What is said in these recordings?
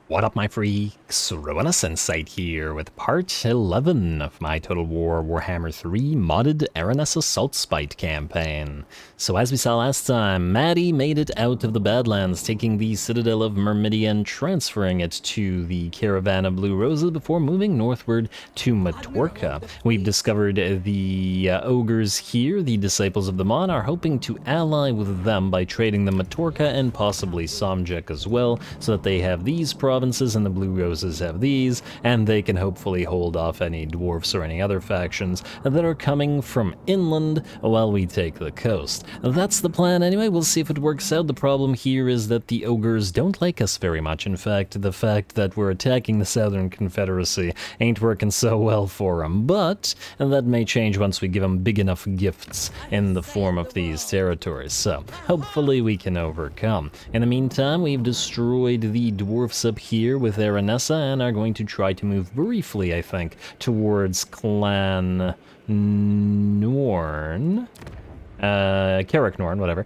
What up, my freaks? RuinusInsight here with part 11 of my Total War Warhammer 3 modded Aranessa Saltspite campaign. So as we saw last time, Maddie made it out of the Badlands, taking the Citadel of Myrmidia and transferring it to the Caravan of Blue Roses before moving northward to Matorka. We've discovered the ogres here, the Disciples of the Mon, are hoping to ally with them by trading them Matorka and possibly Somjek as well, so that they have these provinces and the Blue Roses have these, and they can hopefully hold off any dwarfs or any other factions that are coming from inland while we take the coast. That's the plan anyway. We'll see if it works out. The problem here is that the ogres don't like us very much. In fact, the fact that we're attacking the Southern Confederacy ain't working so well for them, but that may change once we give them big enough gifts in the form of these territories, so hopefully we can overcome. In the meantime, we've destroyed the dwarfs up here with Aranessa and are going to try to move briefly, I think, towards Clan Norn. Carricknorn, whatever.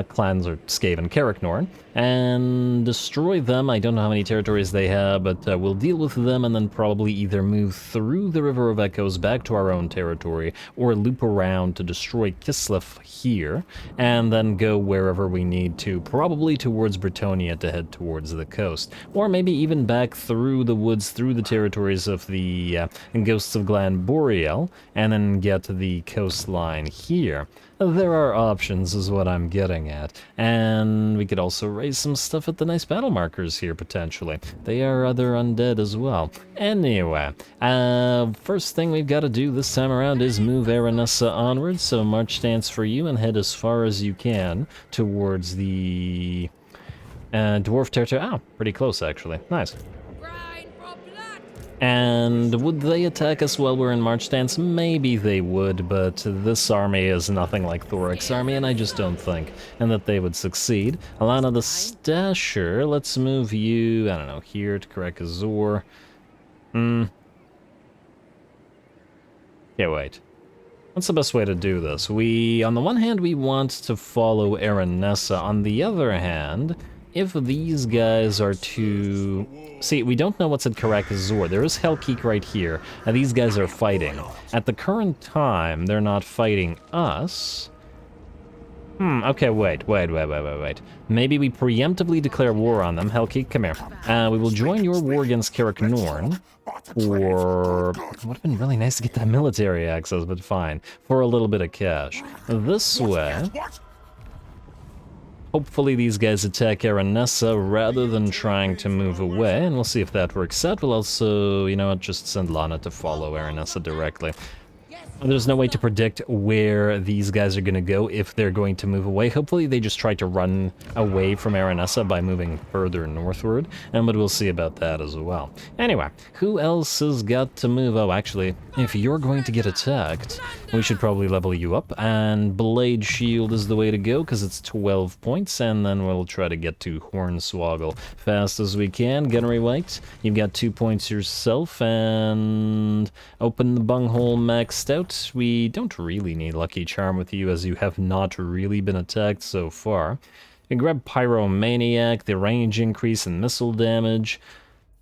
Clans are Skaven, Carricknorn, and destroy them. I don't know how many territories they have, but we'll deal with them and then probably either move through the River of Echoes back to our own territory, or loop around to destroy Kislev here, and then go wherever we need to, probably towards Bretonnia to head towards the coast, or maybe even back through the woods, through the territories of the Ghosts of Glan Boreal, and then get to the coastline here. There are options is what I'm getting at, and we could also raise some stuff at the nice battle markers here potentially. They are other undead as well. Anyway, first thing we've got to do this time around is move Aranessa onward, so march stance for you and head as far as you can towards the dwarf territory. Oh, pretty close actually. Nice. And would they attack us while we're in march stance? Maybe they would, but this army is nothing like Thoric's army, and I just don't think, and that they would succeed. Alana the Stasher, let's move you, I don't know, here to Karakazor. Yeah, wait. What's the best way to do this? On the one hand, we want to follow Aranessa. On the other hand, if these guys are to... See, we don't know what's at Karakazor. There is Hellkeek right here, and these guys are fighting. At the current time, they're not fighting us. Okay, wait. Maybe we preemptively declare war on them. Hellkeek, come here. We will join your war against Carricknorn, or... It would have been really nice to get that military access, but fine. For a little bit of cash. This way... Hopefully these guys attack Aranessa rather than trying to move away, and we'll see if that works out. We'll also, you know what, just send Lana to follow Aranessa directly. There's no way to predict where these guys are going to go if they're going to move away. Hopefully they just try to run away from Aranessa by moving further northward, but we'll see about that as well. Anyway, who else has got to move? Oh, actually, if you're going to get attacked, we should probably level you up, and Blade Shield is the way to go, because it's 12 points, and then we'll try to get to Hornswoggle fast as we can. Gunnery White, you've got 2 points yourself, and open the bunghole maxed out. We don't really need Lucky Charm with you, as you have not really been attacked so far. You grab Pyromaniac, the range increase and missile damage.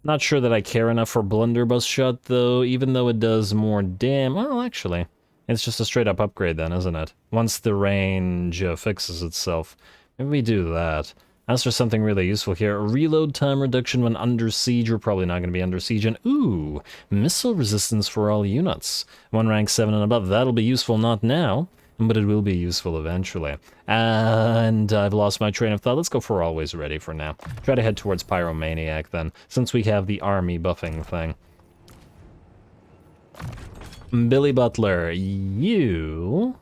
Not sure that I care enough for Blunderbuss Shot, though, even though it does more damage. Well, actually, it's just a straight-up upgrade then, isn't it? Once the range fixes itself. Maybe we do that. As for something really useful here, reload time reduction when under siege. We're probably not going to be under siege. And ooh, missile resistance for all units. 1 rank 7 and above. That'll be useful, not now, but it will be useful eventually. And I've lost my train of thought. Let's go for always ready for now. Try to head towards Pyromaniac then, since we have the army buffing thing. Billy Butler, you...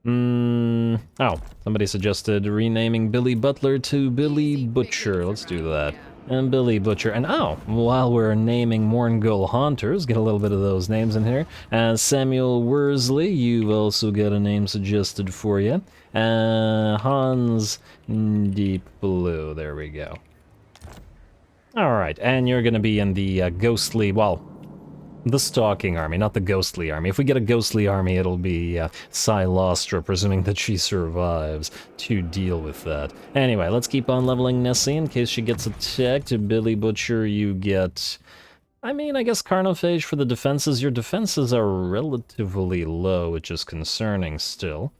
Oh, somebody suggested renaming Billy Butler to Billy Butcher. Let's do that. And Billy Butcher. And oh, while we're naming Morngul Haunters, get a little bit of those names in here. Samuel Worsley, you've also got a name suggested for you. Hans Deep Blue, there we go. Alright, and you're gonna be in the ghostly, well, The Stalking Army, not the Ghostly Army. If we get a Ghostly Army, it'll be Silostra, presuming that she survives, to deal with that. Anyway, let's keep on leveling Nessie in case she gets attacked. Billy Butcher, you get... I mean, I guess Carnophage for the defenses. Your defenses are relatively low, which is concerning still.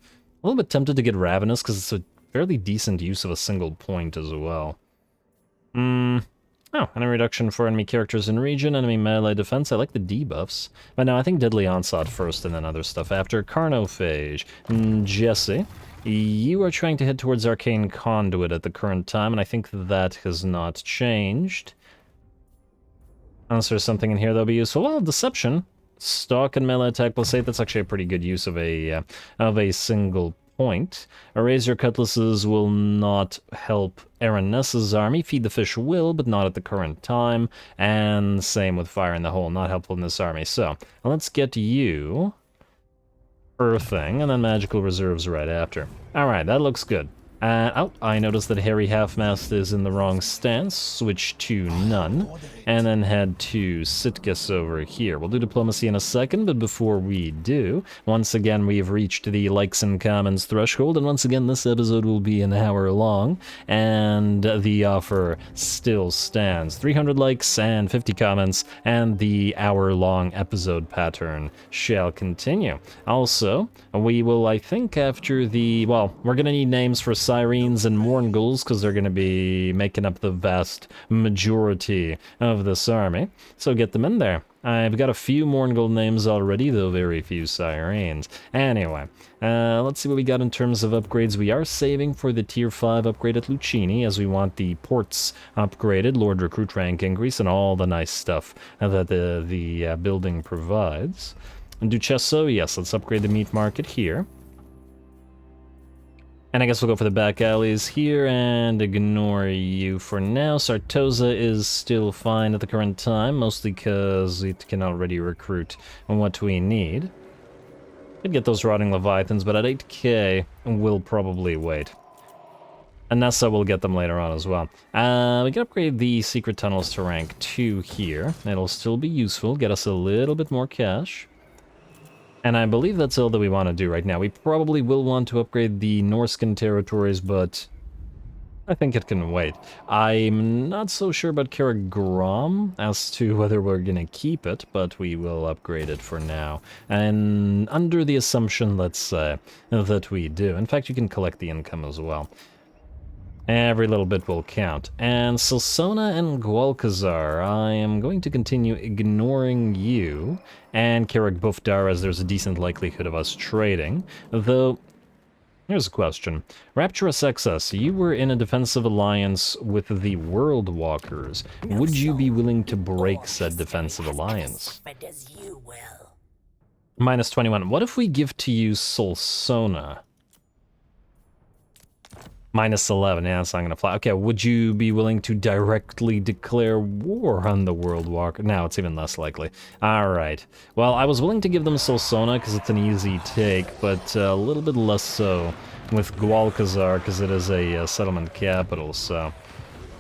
A little bit tempted to get Ravenous, because it's a fairly decent use of a single point as well. Oh, enemy reduction for enemy characters in region, enemy melee defense. I like the debuffs. But no, I think Deadly Onslaught first and then other stuff after. Carnophage. Jesse, you are trying to head towards Arcane Conduit at the current time, and I think that has not changed. Unless there's something in here that'll be useful. Well, Deception. Stalk and melee attack plus 8, that's actually a pretty good use of a single point. Razor Cutlasses will not help Aranessa's army. Feed the Fish will, but not at the current time. And same with Fire in the Hole, not helpful in this army. So, let's get you Earthing, and then Magical Reserves right after. Alright, that looks good. Oh, I noticed that Harry Halfmast is in the wrong stance. Switch to none, and then head to Sitkus over here. We'll do Diplomacy in a second, but before we do, once again we've reached the likes and comments threshold, and once again this episode will be an hour long, and the offer still stands. 300 likes and 50 comments, and the hour-long episode pattern shall continue. Also, we will, I think, after the... well, we're gonna need names for Sirens and Mourngulls, because they're going to be making up the vast majority of this army. So get them in there. I've got a few Mourngull names already, though very few Sirens. Anyway, let's see what we got in terms of upgrades. We are saving for the Tier 5 upgrade at Lucchini, as we want the ports upgraded, Lord Recruit rank increase, and all the nice stuff that the building provides. Ducesso, yes, let's upgrade the meat market here. And I guess we'll go for the back alleys here and ignore you for now. Sartosa is still fine at the current time, mostly because it can already recruit what we need. Could get those Rotting Leviathans, but at 8k, we'll probably wait. Aranessa will get them later on as well. We can upgrade the Secret Tunnels to rank 2 here. It'll still be useful, get us a little bit more cash. And I believe that's all that we want to do right now. We probably will want to upgrade the Norscan territories, but I think it can wait. I'm not so sure about Karagrom as to whether we're going to keep it, but we will upgrade it for now. And under the assumption, let's say, that we do. In fact, you can collect the income as well. Every little bit will count. And Silsona and Gwalkazar, I am going to continue ignoring you, and Karak Bufdar, as there's a decent likelihood of us trading. Though, here's a question. Rapturous Excess, you were in a defensive alliance with the World Walkers. Would you be willing to break said defensive alliance? Minus 21. What if we give to you Silsona? Minus 11, yeah, that's not gonna fly. Okay, would you be willing to directly declare war on the World Walker? Now it's even less likely. Alright. Well, I was willing to give them Silsona because it's an easy take, but a little bit less so with Gwalkazar because it is a settlement capital, so... How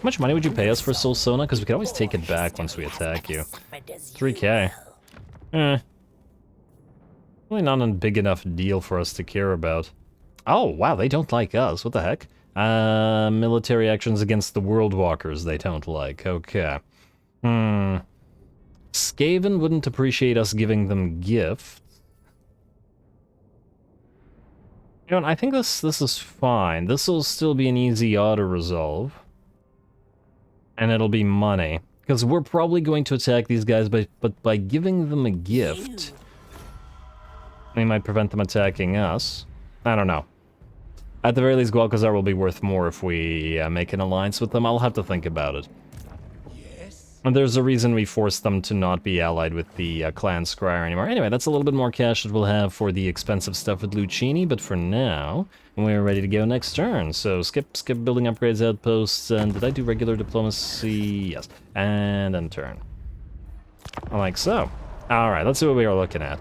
much money would you pay us for Silsona? Because we can always take it back once we attack you. 3k. Really not a big enough deal for us to care about. Oh, wow, they don't like us. What the heck? Military actions against the World Walkers they don't like. Okay. Skaven wouldn't appreciate us giving them gifts. You know, I think this is fine. This will still be an easy auto-resolve. And it'll be money. Because we're probably going to attack these guys, but by giving them a gift, we might prevent them attacking us. I don't know. At the very least, Gwalkazar will be worth more if we make an alliance with them. I'll have to think about it. Yes. And there's a reason we forced them to not be allied with the Clan Scryer anymore. Anyway, that's a little bit more cash that we'll have for the expensive stuff at Lucchini, but for now, we're ready to go next turn. So skip building upgrades, outposts, and did I do regular diplomacy? Yes. And then turn. Like so. Alright, let's see what we are looking at.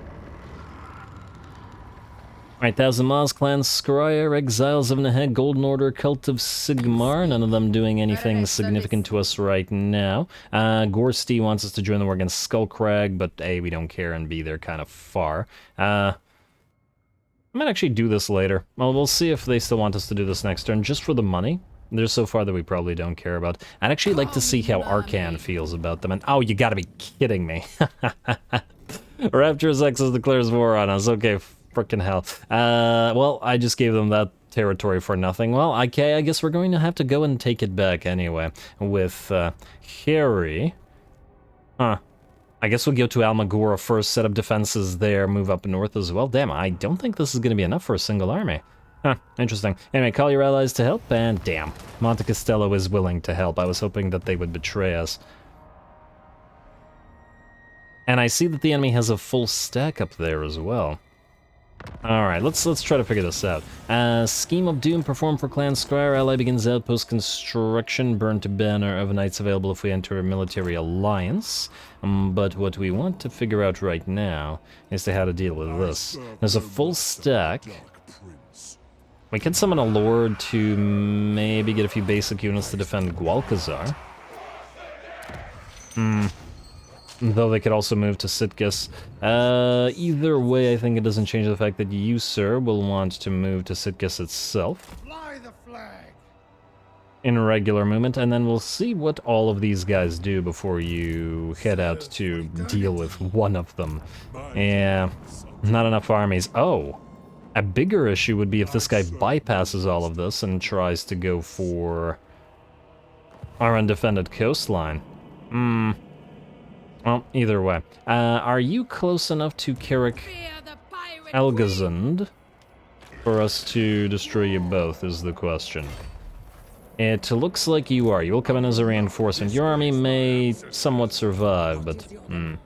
Alright, Thousand Miles, Clan Scryer, Exiles of Neheg, Golden Order, Cult of Sigmar, none of them doing anything significant to us right now. Gorsty wants us to join the war against Skullcrag, but A, we don't care, and B, they're kind of far. I might actually do this later. Well, we'll see if they still want us to do this next turn, just for the money. They're so far that we probably don't care about. I'd actually like to see how Arcan feels about them, and oh, you gotta be kidding me. Rapturous Exos declares war on us, okay. Frickin' hell. Well, I just gave them that territory for nothing. Well, okay, I guess we're going to have to go and take it back anyway. With, Harry. Huh. I guess we'll go to Almagora first, set up defenses there, move up north as well. Damn, I don't think this is going to be enough for a single army. Huh, interesting. Anyway, call your allies to help, and damn. Monte Castello is willing to help. I was hoping that they would betray us. And I see that the enemy has a full stack up there as well. Alright, let's try to figure this out. Scheme of Doom performed for Clan Scryer. Ally begins outpost construction. Burn to banner of knights available if we enter a military alliance. But what we want to figure out right now is to how to deal with this. There's a full stack. We can summon a lord to maybe get a few basic units to defend Gwalkazar. Though they could also move to Sitges. Either way, I think it doesn't change the fact that you, sir, will want to move to Sitges itself. Fly the flag. In regular movement, and then we'll see what all of these guys do before you head out to deal with one of them. Yeah, not enough armies. Oh, a bigger issue would be if this guy bypasses all of this and tries to go for our undefended coastline. Well, either way. Are you close enough to Carrick Algazund for us to destroy you both, is the question. It looks like you are. You will come in as a reinforcement. Your army may somewhat survive, but... And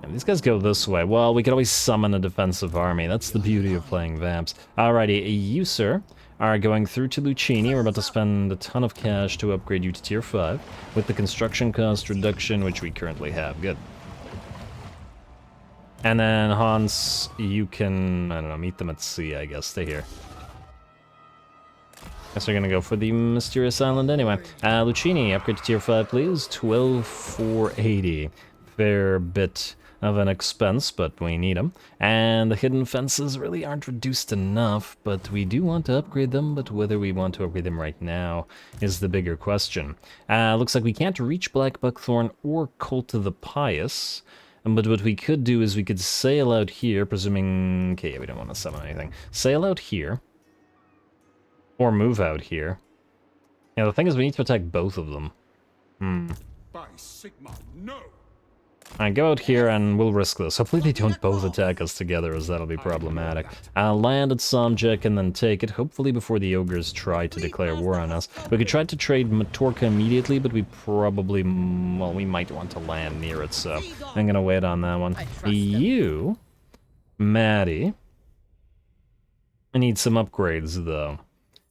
these guys go this way. Well, we could always summon a defensive army. That's the beauty of playing Vamps. Alrighty, you, sir, are going through to Lucchini. We're about to spend a ton of cash to upgrade you to tier 5 with the construction cost reduction, which we currently have. Good. And then Hans, you can, I don't know, meet them at sea, I guess. Stay here. Guess we're gonna go for the mysterious island anyway. Lucchini, upgrade to tier 5, please. 12,480. Fair bit of an expense, but we need them. And the hidden fences really aren't reduced enough, but we do want to upgrade them, but whether we want to upgrade them right now is the bigger question. Looks like we can't reach Black Buckthorn or Cult of the Pious, but what we could do is we could sail out here, presuming... Okay, yeah, we don't want to summon anything. Sail out here, or move out here. Yeah, the thing is we need to attack both of them. By Sigma, no. Alright, go out here and we'll risk this. Hopefully they don't both attack us together, as that'll be problematic. I'll land at Somjek and then take it, hopefully before the ogres try to declare war on us. We could try to trade Matorka immediately, but we probably... well, we might want to land near it, so I'm gonna wait on that one. You, Maddie, I need some upgrades, though.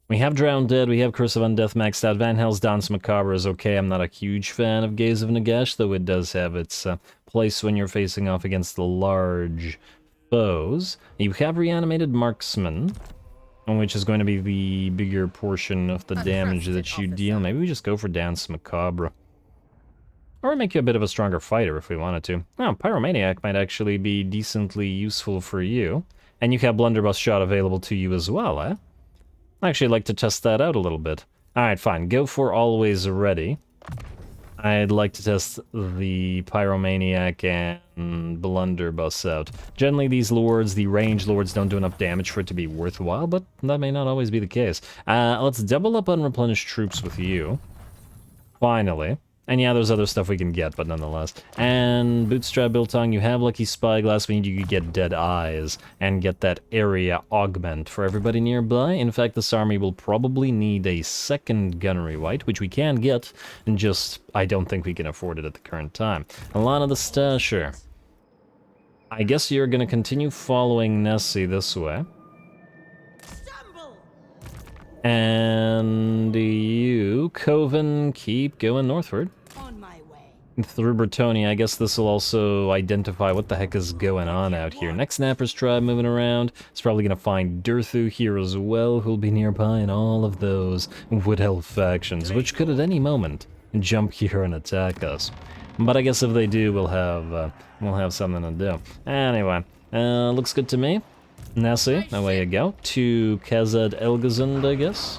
We have Drowned Dead, we have Curse of Undeath maxed out, Van Hell's Dance Macabre is okay. I'm not a huge fan of Gaze of Nagash, though it does have its place when you're facing off against the large foes. You have Reanimated Marksman, which is going to be the bigger portion of the damage that you deal. Maybe we just go for Dance Macabre. Or make you a bit of a stronger fighter if we wanted to. Oh, Pyromaniac might actually be decently useful for you. And you have Blunderbuss Shot available to you as well, eh? I'd actually like to test that out a little bit. Alright, fine. Go for Always Ready. I'd like to test the Pyromaniac and Blunderbuss out. Generally, these lords, the ranged lords, don't do enough damage for it to be worthwhile, but that may not always be the case. Let's double up on Replenished Troops with you. Finally. And yeah, there's other stuff we can get, but nonetheless. And Bootstrap Biltong, you have Lucky Spyglass. We need you to get Dead Eyes and get that area augment for everybody nearby. In fact, this army will probably need a second Gunnery White, which we can get, and just, I don't think we can afford it at the current time. Alana the Stasher. I guess you're going to continue following Nessie this way. And you, Coven, keep going northward. On my way. Through Bretonnia, I guess this will also identify what the heck is going on out here. Next Snapper's tribe moving around. It's probably going to find Durthu here as well, who'll be nearby in all of those Wood Elf factions, which could at any moment jump here and attack us. But I guess if they do, we'll have something to do. Anyway, looks good to me. Nessie, away you go. To Kazed Elgazund, I guess.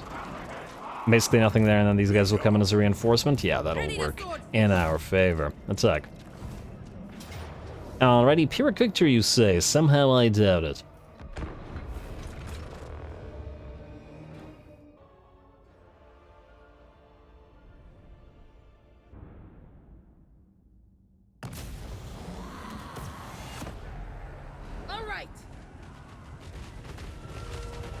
Basically nothing there, and then these guys will come in as a reinforcement. Yeah, that'll work in our favor. Attack. Alrighty, Pyrrhic victory, you say? Somehow I doubt it.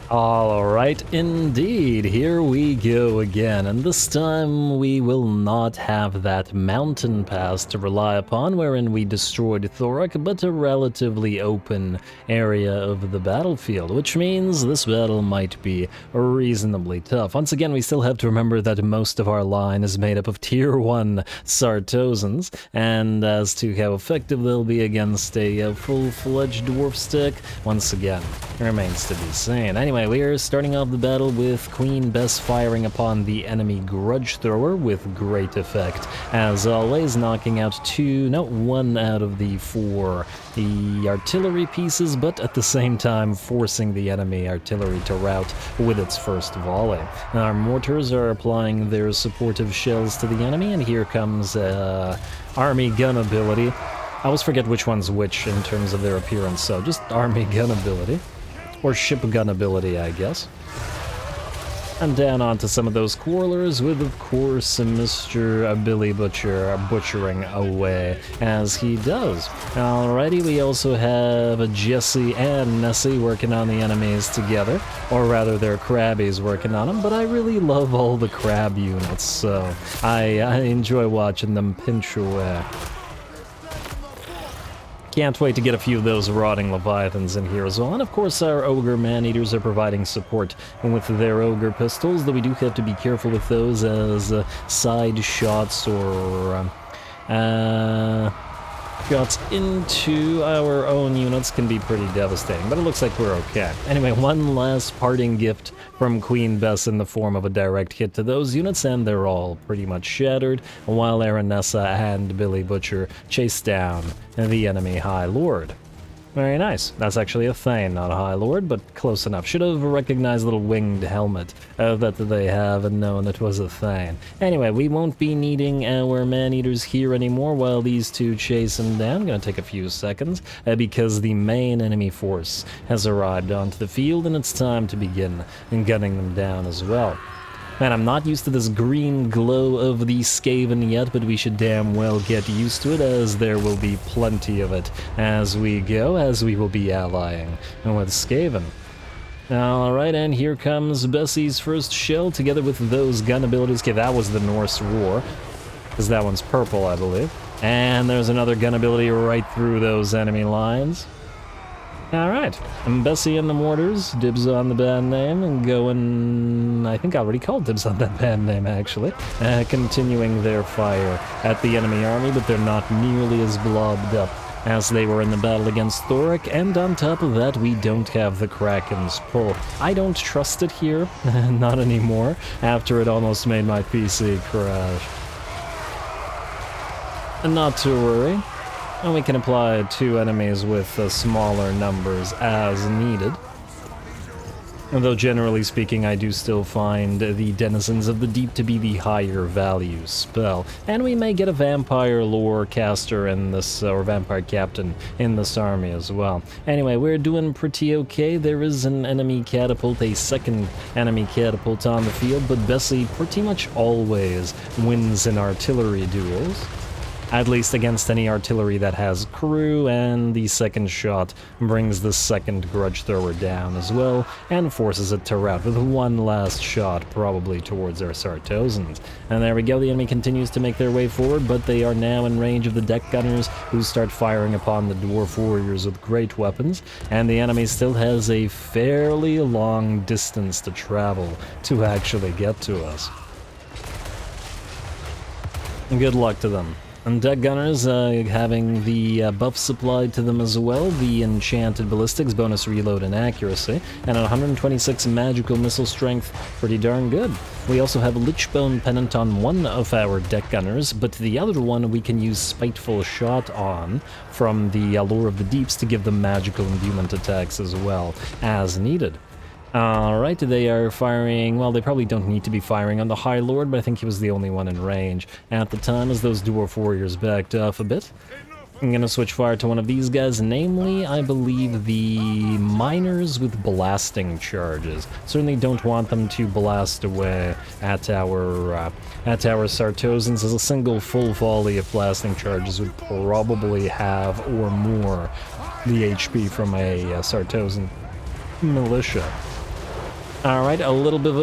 Alright, indeed, here we go again, and this time we will not have that mountain pass to rely upon wherein we destroyed Thorek, but a relatively open area of the battlefield, which means this battle might be reasonably tough. Once again, we still have to remember that most of our line is made up of tier 1 Sartosans, and as to how effective they'll be against a full-fledged dwarf stick, once again, remains to be seen. Anyway, we are starting off the battle with Queen Bess firing upon the enemy Grudge Thrower with great effect. As always, knocking out one out of the 4 the artillery pieces, but at the same time forcing the enemy artillery to rout with its first volley. Our mortars are applying their supportive shells to the enemy, and here comes army gun ability. I always forget which one's which in terms of their appearance, so just army gun ability. Or ship gun ability, I guess. And down onto some of those quarrelers with, of course, Mr. Billy Butcher butchering away as he does. Alrighty, we also have Jesse and Nessie working on the enemies together. Or rather, they're crabbies working on them, but I really love all the crab units, so I enjoy watching them pinch away. Can't wait to get a few of those rotting leviathans in here as well. And of course our ogre man-eaters are providing support with their ogre pistols, though we do have to be careful with those as side shots or shots into our own units can be pretty devastating, but it looks like we're okay. Anyway, one last parting gift from Queen Bess in the form of a direct hit to those units, and they're all pretty much shattered, while Aranessa and Billy Butcher chase down the enemy High Lord. Very nice. That's actually a Thane, not a High Lord, but close enough. Should have recognized the little winged helmet that they have and known it was a Thane. Anyway, we won't be needing our man-eaters here anymore while these two chase them down. Gonna take a few seconds because the main enemy force has arrived onto the field and it's time to begin gunning them down as well. Man, I'm not used to this green glow of the Skaven yet, but we should damn well get used to it, as there will be plenty of it as we go, as we will be allying with Skaven. Alright, and here comes Bessie's first shell, together with those gun abilities. Okay, that was the Norse War, because that one's purple, I believe. And there's another gun ability right through those enemy lines. Alright, Bessie and the Mortars, dibs on the band name, and going... I think I already called dibs on that band name, actually. Continuing their fire at the enemy army, but they're not nearly as blobbed up as they were in the battle against Thorek, and on top of that, we don't have the Kraken's pull. I don't trust it here, not anymore, after it almost made my PC crash. And not to worry. And we can apply to enemies with smaller numbers as needed. Though generally speaking, I do still find the Denizens of the Deep to be the higher value spell. And we may get a Vampire Lore caster in this, or Vampire Captain in this army as well. Anyway, we're doing pretty okay. There is an enemy catapult, a second enemy catapult on the field, but Bessie pretty much always wins in artillery duels. At least against any artillery that has crew, and the second shot brings the second Grudge Thrower down as well, and forces it to rout with one last shot, probably towards our Sartosans. And there we go, the enemy continues to make their way forward, but they are now in range of the deck gunners, who start firing upon the dwarf warriors with great weapons, and the enemy still has a fairly long distance to travel to actually get to us. Good luck to them. And deck gunners having the buff supplied to them as well, the enchanted ballistics, bonus reload and accuracy, and 126 magical missile strength, pretty darn good. We also have Lichbone Pennant on one of our deck gunners, but the other one we can use Spiteful Shot on from the Lure of the Deeps to give them magical imbuement attacks as well, as needed. Alright, they are firing, well, they probably don't need to be firing on the High Lord, but I think he was the only one in range at the time as those Dwarf Warriors backed off a bit. I'm gonna switch fire to one of these guys, namely, I believe, the Miners with blasting charges. Certainly don't want them to blast away at our Sartosans, as a single full volley of blasting charges would probably have, or more, the HP from a Sartosan militia. Alright, a little bit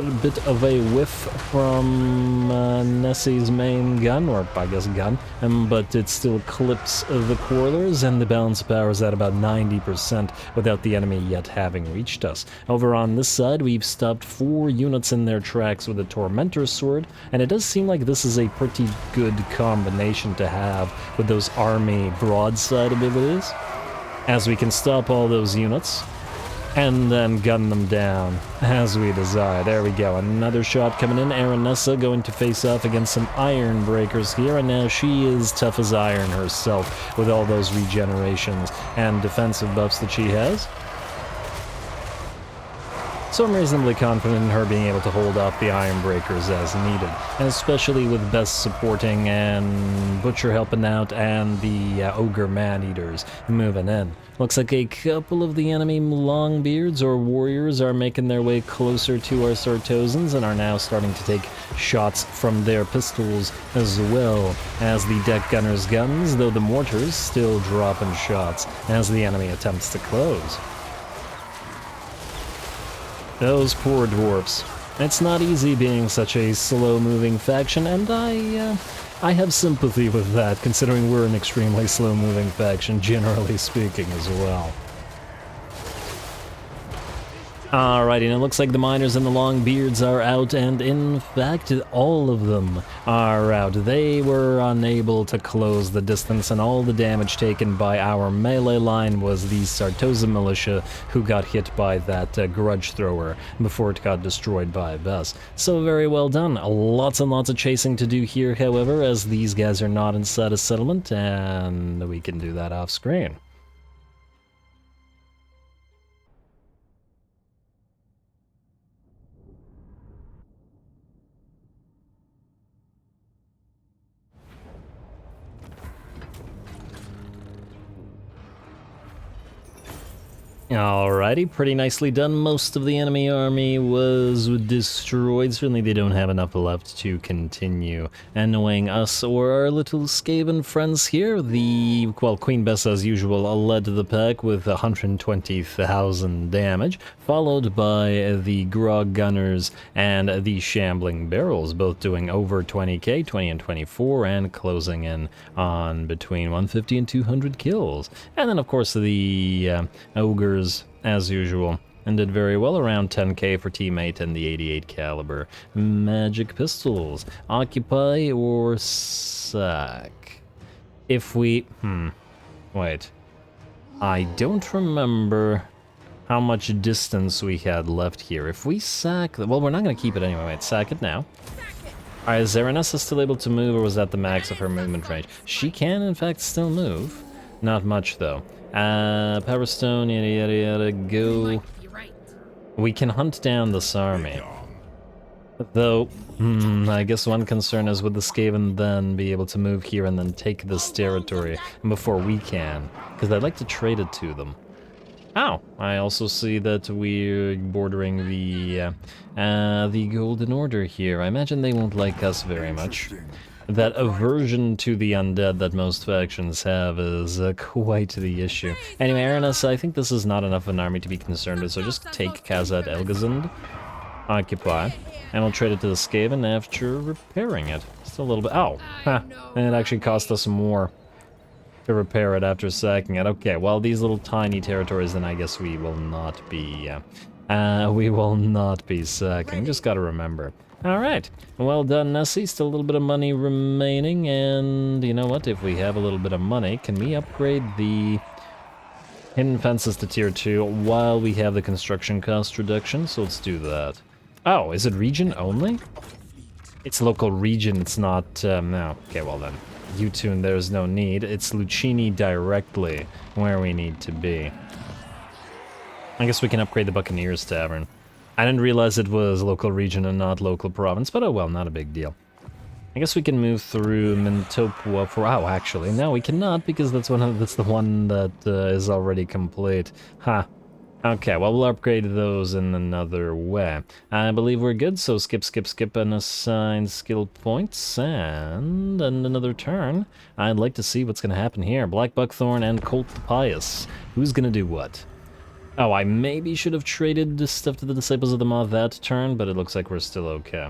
of a whiff from Nessie's main gun, or I guess gun, but it still clips the Quarlers, and the balance of power is at about 90% without the enemy yet having reached us. Over on this side, we've stopped 4 units in their tracks with a Tormentor Sword, and it does seem like this is a pretty good combination to have with those army broadside abilities, as we can stop all those units and then gun them down as we desire. There we go, another shot coming in. Aranessa going to face off against some Iron Breakers here, and now she is tough as iron herself with all those regenerations and defensive buffs that she has. So I'm reasonably confident in her being able to hold off the Iron Breakers as needed, and especially with Best supporting and Butcher helping out and the Ogre Man-Eaters moving in. Looks like a couple of the enemy Longbeards or Warriors are making their way closer to our Sartosans and are now starting to take shots from their pistols as well as the deck gunners' guns, though the mortars still dropping shots as the enemy attempts to close. Those poor dwarfs. It's not easy being such a slow-moving faction, and I have sympathy with that, considering we're an extremely slow-moving faction, generally speaking, as well. Alrighty, and it looks like the Miners and the Longbeards are out, and in fact, all of them are out. They were unable to close the distance, and all the damage taken by our melee line was the Sartosa militia, who got hit by that grudge thrower before it got destroyed by Bess. So very well done. Lots and lots of chasing to do here, however, as these guys are not inside a settlement, and we can do that off screen. Alrighty, pretty nicely done. Most of the enemy army was destroyed. Certainly they don't have enough left to continue annoying us or our little Skaven friends here. Well, Queen Bess, as usual, led the pack with 120,000 damage, followed by the Grog Gunners and the Shambling Barrels, both doing over 20k, 20 and 24, and closing in on between 150 and 200 kills. And then, of course, the Ogres, as usual, and did very well, around 10k for teammate and the 88 caliber magic pistols. Occupy or sack? If we... wait. I don't remember how much distance we had left here. If we sack... well, we're not going to keep it anyway. Wait, sack it now. Alright, is Aranessa still able to move, or was that the max of her movement range? She can, in fact, still move. Not much, though. Power Stone, yada yada yada, go. We can hunt down this army. Though, I guess one concern is would the Skaven then be able to move here and then take this territory before we can? Because I'd like to trade it to them. Oh, I also see that we're bordering the Golden Order here. I imagine they won't like us very much. That aversion to the undead that most factions have is quite the issue. Anyway, Aranessa, I think this is not enough of an army to be concerned with, so just take Khazad Elgazund, occupy, and we'll trade it to the Skaven after repairing it. Just a little bit. Oh, and it actually cost us more to repair it after sacking it. Okay, well, these little tiny territories, then I guess we will not be sacking. Just gotta remember. Alright, well done, Nessie. Still a little bit of money remaining, and you know what? If we have a little bit of money, can we upgrade the hidden fences to tier 2 while we have the construction cost reduction? So let's do that. Oh, is it region only? It's local region, it's not, no. Okay, well then. U-tune, there's no need. It's Lucchini directly where we need to be. I guess we can upgrade the Buccaneers Tavern. I didn't realize it was local region and not local province, but oh well, not a big deal. I guess we can move through Mintopua for... Oh, actually, no, we cannot, because that's the one that is already complete. Ha. Okay, well, we'll upgrade those in another way. I believe we're good, so skip, and assign skill points, and another turn. I'd like to see what's going to happen here. Black Buckthorn and Colt the Pious. Who's going to do what? Oh, I maybe should have traded this stuff to the Disciples of the Maw that turn, but it looks like we're still okay.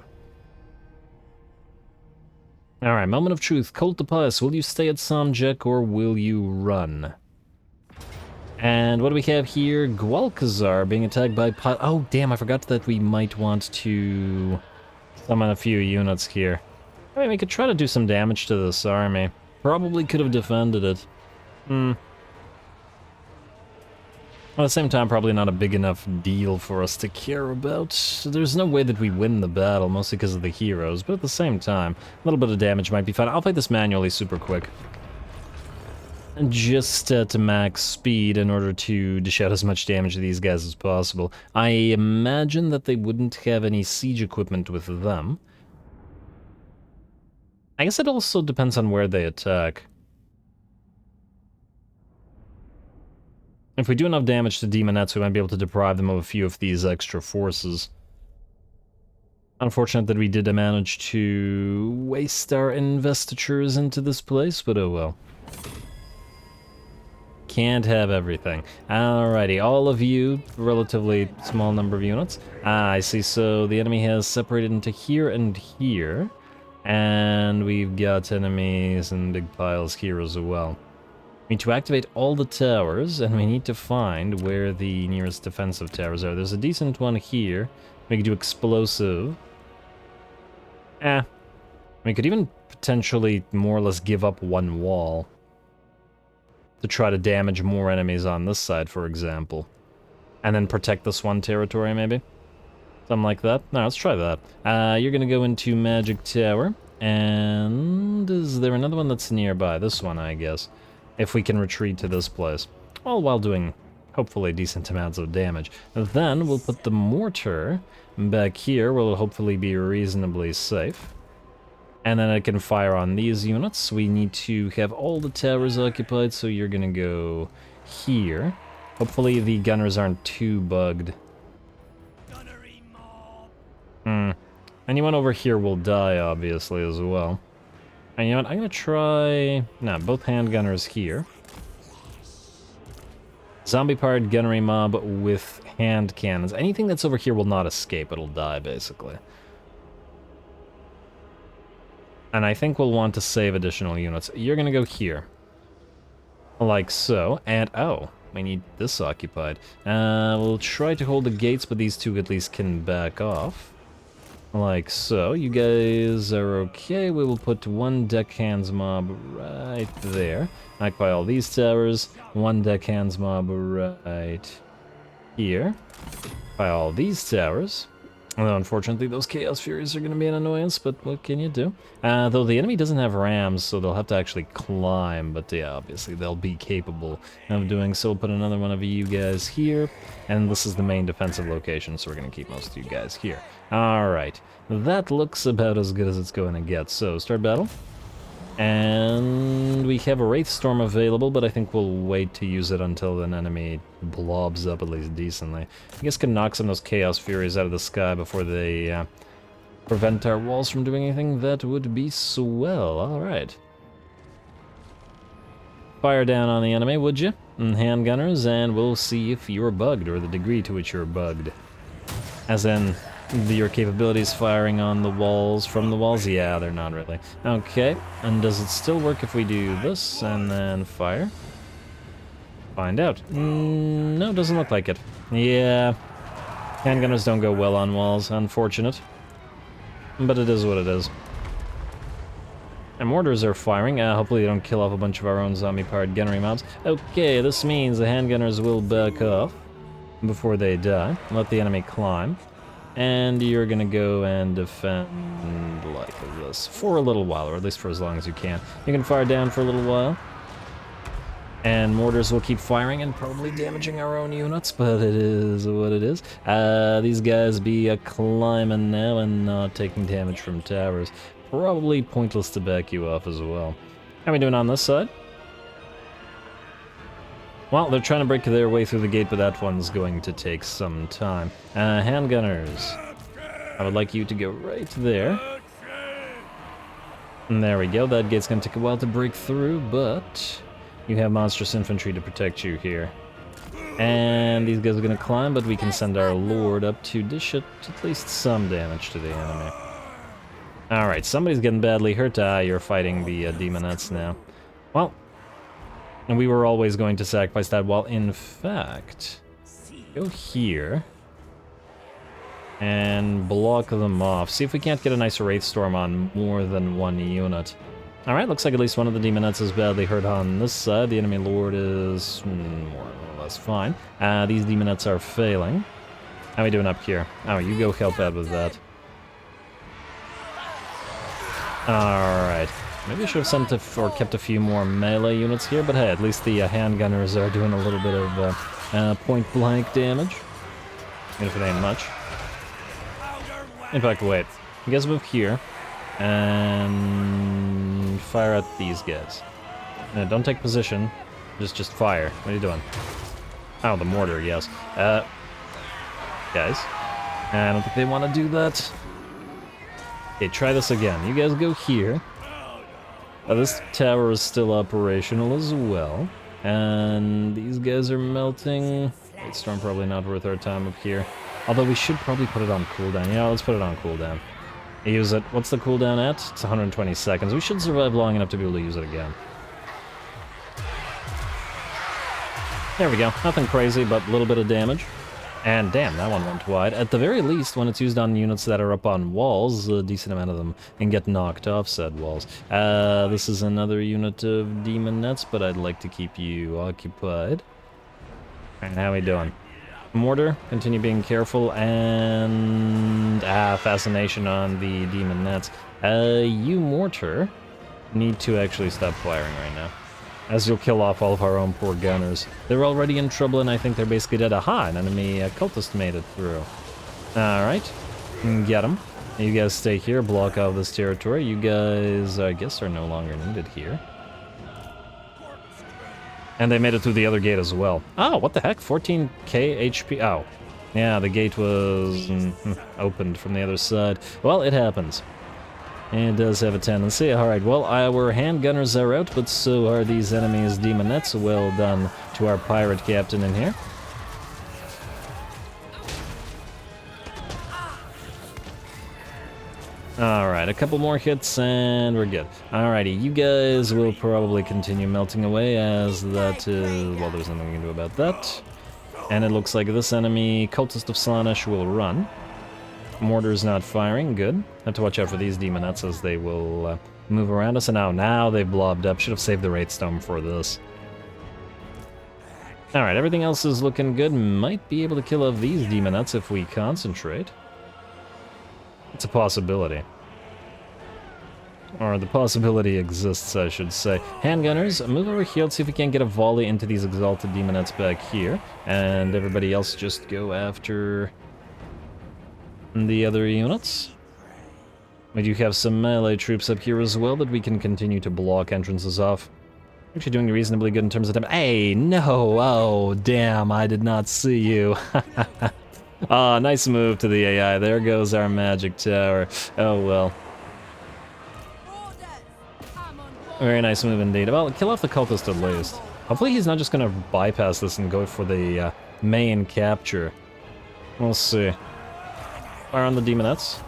Alright, moment of truth. Colt the Pious, will you stay at Samjek or will you run? And what do we have here? Gwalkazar being attacked by oh, damn, I forgot that we might want to summon a few units here. I mean, we could try to do some damage to this army. Probably could have defended it. At the same time, probably not a big enough deal for us to care about. There's no way that we win the battle, mostly because of the heroes, but at the same time, a little bit of damage might be fine. I'll play this manually super quick. Just to max speed in order to dish out as much damage to these guys as possible. I imagine that they wouldn't have any siege equipment with them. I guess it also depends on where they attack. If we do enough damage to Demonettes, we might be able to deprive them of a few of these extra forces. Unfortunate that we did manage to waste our investitures into this place, but oh well. Can't have everything. Alrighty, all of you, relatively small number of units. Ah, I see, so the enemy has separated into here and here. And we've got enemies in big piles here as well. We need to activate all the towers, and we need to find where the nearest defensive towers are. There's a decent one here. We could do explosive. We could even potentially more or less give up one wall to try to damage more enemies on this side, for example. And then protect this one territory, maybe? Something like that? No, let's try that. You're gonna go into Magic Tower, and is there another one that's nearby? This one, I guess. If we can retreat to this place. All while doing, hopefully, decent amounts of damage. Then we'll put the mortar back here, where it'll hopefully be reasonably safe. And then I can fire on these units. We need to have all the towers occupied, so you're gonna go here. Hopefully the gunners aren't too bugged. Anyone over here will die, obviously, as well. And you know what, I'm gonna try... No, both handgunners here. Zombie-powered gunnery mob with hand cannons. Anything that's over here will not escape, it'll die, basically. And I think we'll want to save additional units. You're gonna go here. Like so, and oh, we need this occupied. We'll try to hold the gates, but these two at least can back off. Like so, you guys are okay. We will put one deckhands mob right there. Occupy all these towers. One deckhands mob right here. Occupy all these towers. Although, unfortunately, those Chaos Furies are going to be an annoyance, but what can you do? Though the enemy doesn't have rams, so they'll have to actually climb, but yeah, obviously they'll be capable of doing so. We'll put another one of you guys here, and this is the main defensive location, so we're going to keep most of you guys here. Alright, that looks about as good as it's going to get. So, start battle. And we have a Wraith Storm available, but I think we'll wait to use it until an enemy blobs up at least decently. I guess can knock some of those Chaos Furies out of the sky before they prevent our walls from doing anything. That would be swell. Alright. Fire down on the enemy, would you? Handgunners, and we'll see if you're bugged, or the degree to which you're bugged. As in... your capabilities firing on the walls, from the walls? Yeah, they're not really. Okay, and does it still work if we do this and then fire? Find out. No, doesn't look like it. Yeah, handgunners don't go well on walls, unfortunate. but it is what it is. And mortars are firing. Hopefully they don't kill off a bunch of our own zombie-powered gunnery mobs. Okay, this means the handgunners will back off before they die. Let the enemy climb. And you're gonna go and defend like this for a little while, or at least for as long as you can. You can fire down for a little while. And mortars will keep firing and probably damaging our own units, but it is what it is. These guys be climbing now and not taking damage from towers. Probably pointless to back you off as well. How are we doing on this side? Well, they're trying to break their way through the gate, but that one's going to take some time. Handgunners. I would like you to go right there. And there we go. That gate's going to take a while to break through, but you have monstrous infantry to protect you here. And these guys are going to climb, but we can send our lord up to dish at least some damage to the enemy. Alright, somebody's getting badly hurt. You're fighting the demonettes now. Well, and we were always going to sacrifice that wall. In fact, go here and block them off. See if we can't get a nice Wraith Storm on more than one unit. Alright, looks like at least one of the demonettes is badly hurt on this side. The enemy lord is more or less fine. These demonettes are failing. How are we doing up here? Oh, you go help out with that. Alright. Maybe I should have sent or kept a few more melee units here, but hey, at least the handgunners are doing a little bit of point-blank damage. Even if it ain't much. In fact, wait. You guys move here, and fire at these guys. No, don't take position, just fire. What are you doing? Oh, the mortar, yes. Guys, I don't think they want to do that. Okay, try this again. You guys go here. This tower is still operational as well. And these guys are melting. Wait, storm probably not worth our time up here. Although we should probably put it on cooldown. Yeah, let's put it on cooldown. Use it. What's the cooldown at? It's 120 seconds. We should survive long enough to be able to use it again. There we go. Nothing crazy, but a little bit of damage. And damn, that one went wide. At the very least, when it's used on units that are up on walls, a decent amount of them can get knocked off said walls. This is another unit of demonettes, but I'd like to keep you occupied. And how are we doing? Mortar, continue being careful, and fascination on the demonettes. You mortar need to actually stop firing right now, as you'll kill off all of our own poor gunners. They're already in trouble, and I think they're basically dead. Aha, an enemy cultist made it through. Alright, get them. You guys stay here, block off this territory. You guys, I guess, are no longer needed here. And they made it through the other gate as well. Oh, what the heck? 14k HP. Oh, yeah, the gate was opened from the other side. Well, it happens. It does have a tendency. Alright, well, our handgunners are out, but so are these enemies demonettes. Well done to our pirate captain in here. Alright, a couple more hits and we're good. Alrighty, you guys will probably continue melting away as that is... well, there's nothing we can do about that. And it looks like this enemy, Cultist of Slaanesh, will run. Mortar's not firing, good. Have to watch out for these demonettes as they will move around us. And now they've blobbed up. Should have saved the Wraith Storm for this. Alright, everything else is looking good. Might be able to kill off these demonettes if we concentrate. It's a possibility. Or the possibility exists, I should say. Handgunners, move over here. Let's see if we can't get a volley into these exalted demonettes back here. And everybody else just go after the other units. We do have some melee troops up here as well that we can continue to block entrances off. Actually doing reasonably good in terms of damage. Hey, no! Oh, damn, I did not see you. Ah, nice move to the AI. There goes our magic tower. Oh, well. Very nice move indeed. Well, kill off the cultist at least. Hopefully he's not just gonna bypass this and go for the main capture. We'll see. Fire on the demonettes.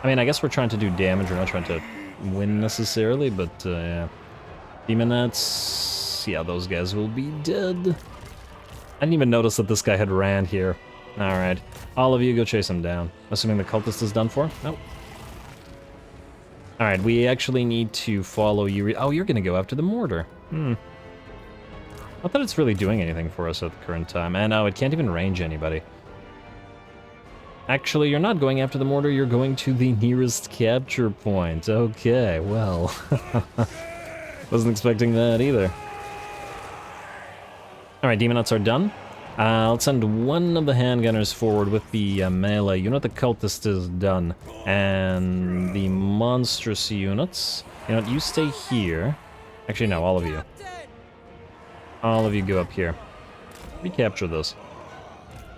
I mean, I guess we're trying to do damage. We're not trying to win necessarily, but yeah. Demonettes... yeah, those guys will be dead. I didn't even notice that this guy had ran here. Alright. All of you go chase him down. Assuming the cultist is done for? Nope. Alright, we actually need to follow you. Oh, you're gonna go after the mortar. Not that it's really doing anything for us at the current time. And no, it can't even range anybody. Actually, you're not going after the mortar, you're going to the nearest capture point. Okay, well. Wasn't expecting that either. Alright, Demonuts are done. Let's send one of the handgunners forward with the melee unit. The cultist is done. And the monstrous units. You know what, you stay here. Actually, no, all of you. All of you go up here. Recapture this.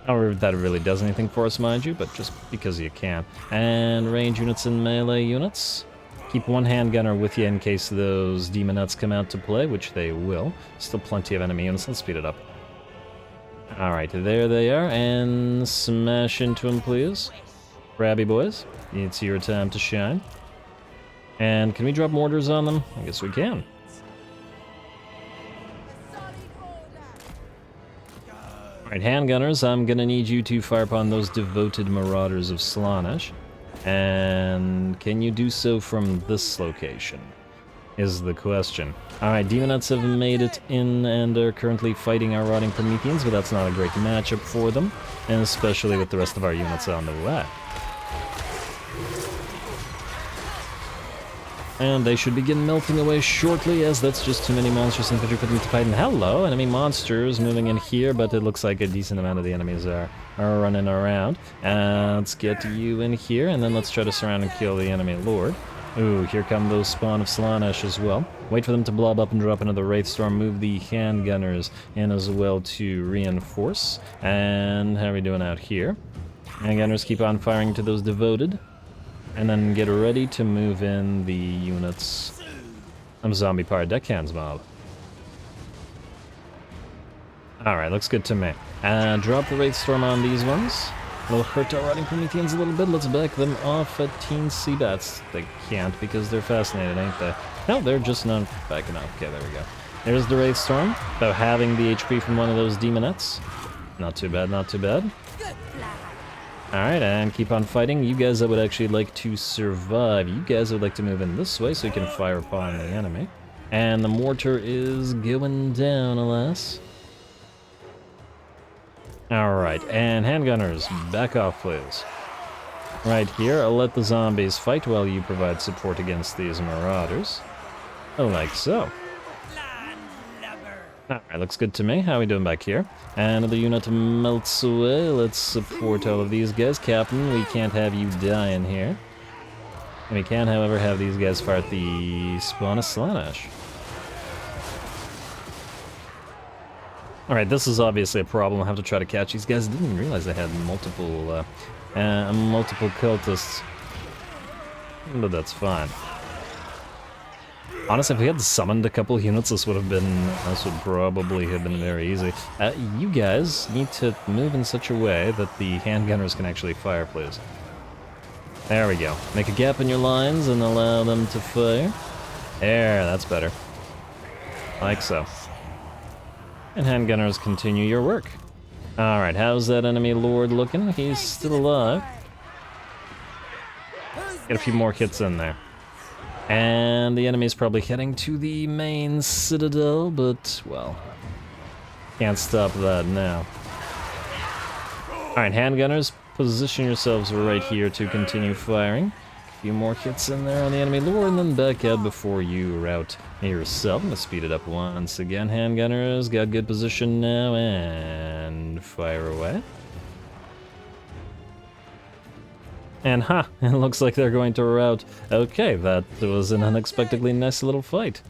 I don't know if that really does anything for us, mind you, but just because you can. And range units and melee units. Keep one handgunner with you in case those demonuts come out to play, which they will. Still plenty of enemy units. Let's speed it up. Alright, there they are, and smash into them, please. Grabby boys. It's your time to shine. And can we drop mortars on them? I guess we can. Alright, handgunners, I'm gonna need you to fire upon those devoted marauders of Slaanesh. And can you do so from this location? Is the question. Alright, Demonuts have made it in and are currently fighting our Rotting Prometheans, but that's not a great matchup for them, and especially with the rest of our units on the way. And they should begin melting away shortly, as that's just too many monsters infantry for them to fight. And hello, enemy monsters moving in here, but it looks like a decent amount of the enemies are running around. Let's get you in here, and then let's try to surround and kill the enemy lord. Ooh, here come those spawn of Slaanesh as well. Wait for them to blob up and drop into the Wraithstorm. Move the handgunners in as well to reinforce. And how are we doing out here? Handgunners keep on firing to those devoted. And then get ready to move in the units of Zombie Power Deckhands mob. Alright, looks good to me. Drop the Wraithstorm on these ones. It'll hurt our Rotting Prometheans a little bit. Let's back them off at teensy bats. They can't because they're fascinated, ain't they? No, they're just not backing up. Okay, there we go. There's the Wraithstorm. About having the HP from one of those demonettes. Not too bad, not too bad. Alright, and keep on fighting. You guys that would actually like to survive, you guys would like to move in this way so you can fire upon the enemy. And the mortar is going down, alas. Alright, and handgunners, back off please. Right here, I'll let the zombies fight while you provide support against these marauders. Like so. Alright, looks good to me. How are we doing back here? Another unit melts away. Let's support all of these guys. Captain, we can't have you die in here. And we can, however, have these guys fire at the spawn of Slaanesh. Alright, this is obviously a problem. I'll have to try to catch these guys. I didn't even realize they had multiple cultists. But that's fine. Honestly, if we had summoned a couple units, this would probably have been very easy. You guys need to move in such a way that the handgunners can actually fire, please. There we go. Make a gap in your lines and allow them to fire. There, that's better. Like so. And handgunners, continue your work. Alright, how's that enemy lord looking? He's still alive. Get a few more hits in there. And the enemy's probably heading to the main citadel, but, well, can't stop that now. Alright, handgunners, position yourselves right here to continue firing. A few more hits in there on the enemy lord, and then back out before you rout yourself. I'm gonna speed it up once again. Handgunners, got good position now, and fire away. And it looks like they're going to rout. Okay, that was an unexpectedly nice little fight.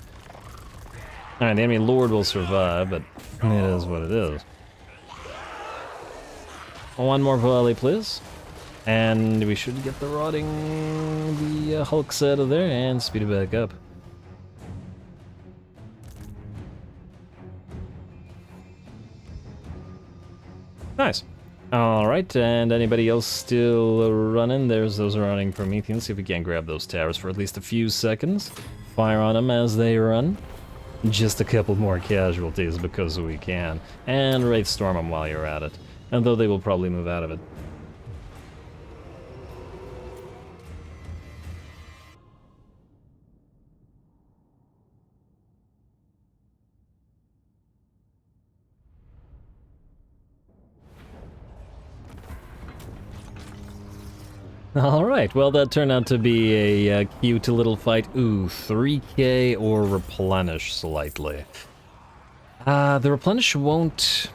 Alright, the enemy lord will survive, but it is what it is. One more volley, please. And we should get the hulks out of there and speed it back up. Nice. Alright, and anybody else still running? There's those running Prometheans. See if we can grab those towers for at least a few seconds. Fire on them as they run. Just a couple more casualties because we can. And Wraithstorm them while you're at it. And though they will probably move out of it. Alright, well that turned out to be a cute little fight. Ooh, 3k or replenish slightly. The replenish won't...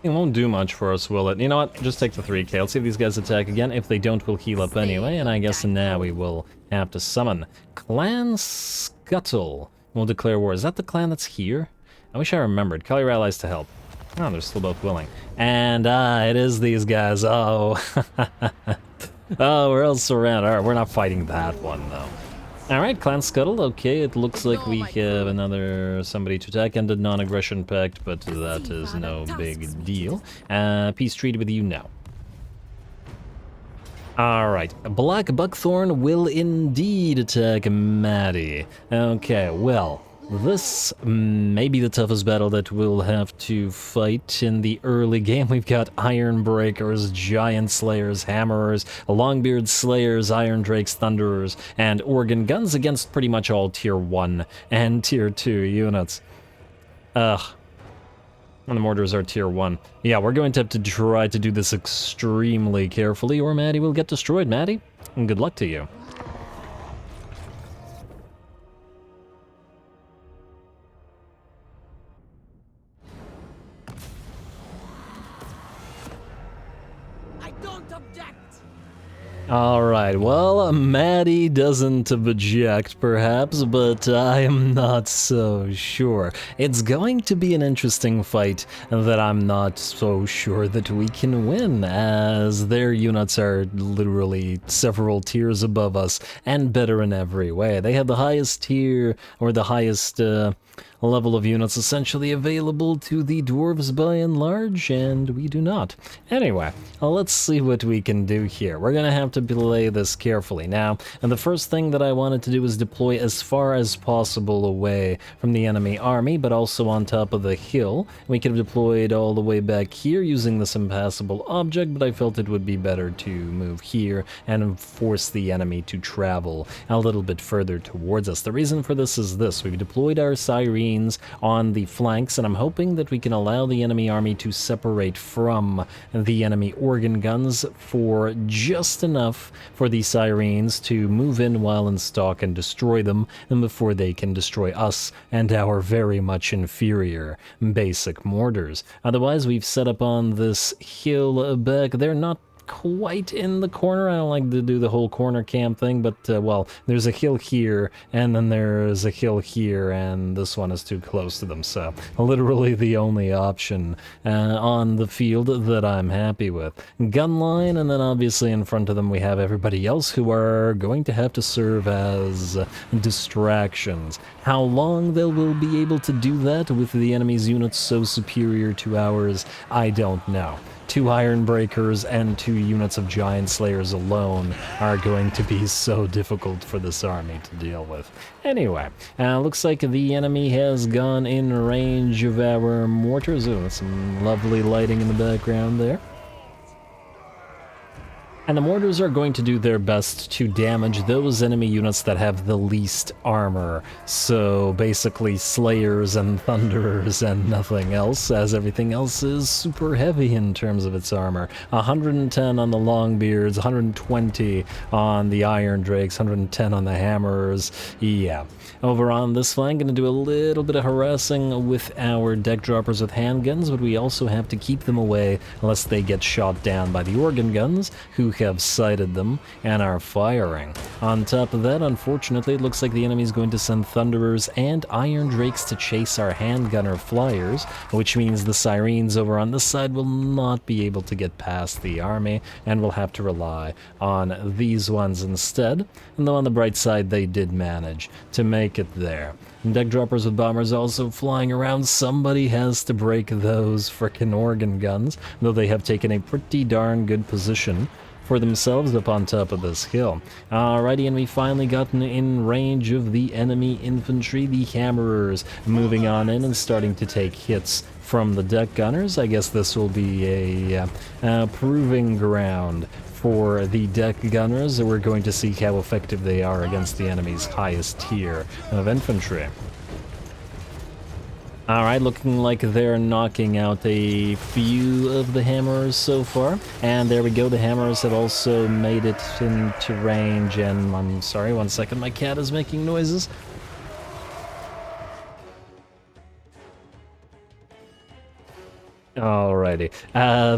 It won't do much for us, will it? You know what? Just take the 3k. Let's see if these guys attack again. If they don't, we'll heal up anyway, and I guess now we will have to summon. Clan Scuttle will declare war. Is that the clan that's here? I wish I remembered. Call your allies to help. Oh, they're still both willing. And, it is these guys. Oh. Oh, we're all surrounded. Alright, we're not fighting that one, though. Alright, Clan Scuttle, okay, it looks like we have another somebody to attack, ended non-aggression pact, but that is no big deal. Peace treaty with you now. Alright, Black Buckthorn will indeed attack Maddie. Okay, well, this may be the toughest battle that we'll have to fight in the early game. We've got Iron Breakers, Giant Slayers, Hammerers, Longbeard Slayers, Iron Drakes, Thunderers, and Organ Guns against pretty much all Tier 1 and Tier 2 units. Ugh. And the mortars are Tier 1. Yeah, we're going to have to try to do this extremely carefully, or Maddie will get destroyed. Maddie, and good luck to you. Alright, well, Maddie doesn't object, perhaps, but I am not so sure. It's going to be an interesting fight that I'm not so sure that we can win, as their units are literally several tiers above us, and better in every way. They have the highest tier, or the highest level of units essentially available to the dwarves by and large, and we do not. Anyway, let's see what we can do here. We're gonna have to play this carefully. Now, and the first thing that I wanted to do is deploy as far as possible away from the enemy army, but also on top of the hill. We could have deployed all the way back here using this impassable object, but I felt it would be better to move here and force the enemy to travel a little bit further towards us. The reason for this is this. We've deployed our Sirens on the flanks, and I'm hoping that we can allow the enemy army to separate from the enemy organ guns for just enough for the Sirens to move in while in stock and destroy them, and before they can destroy us and our very much inferior basic mortars. Otherwise, we've set up on this hill back. They're not quite in the corner. I don't like to do the whole corner camp thing, but, well, there's a hill here, and then there's a hill here, and this one is too close to them, so literally the only option on the field that I'm happy with. Gun line, and then obviously in front of them we have everybody else who are going to have to serve as distractions. How long they will be able to do that with the enemy's units so superior to ours, I don't know. 2 Iron Breakers and 2 units of Giant Slayers alone are going to be so difficult for this army to deal with. Anyway, looks like the enemy has gone in range of our mortars. Oh, some lovely lighting in the background there. And the mortars are going to do their best to damage those enemy units that have the least armor. So basically Slayers and Thunderers and nothing else, as everything else is super heavy in terms of its armor. 110 on the Longbeards, 120 on the Iron Drakes, 110 on the Hammers. Yeah. Over on this flank, gonna do a little bit of harassing with our deck droppers with handguns, but we also have to keep them away unless they get shot down by the organ guns, who have sighted them and are firing. On top of that, unfortunately, it looks like the enemy's going to send Thunderers and Iron Drakes to chase our handgunner flyers, which means the Sirens over on this side will not be able to get past the army, and we'll have to rely on these ones instead. And though on the bright side, they did manage to make it there. Deck droppers with bombers also flying around. Somebody has to break those frickin' organ guns, though they have taken a pretty darn good position for themselves up on top of this hill. Alrighty, and we finally gotten in range of the enemy infantry, the Hammerers, moving on in and starting to take hits from the deck gunners. I guess this will be a proving ground for the deck gunners. We're going to see how effective they are against the enemy's highest tier of infantry. Alright, looking like they're knocking out a few of the hammers so far. And there we go, the hammers have also made it into range, and I'm sorry, one second, my cat is making noises. Alrighty.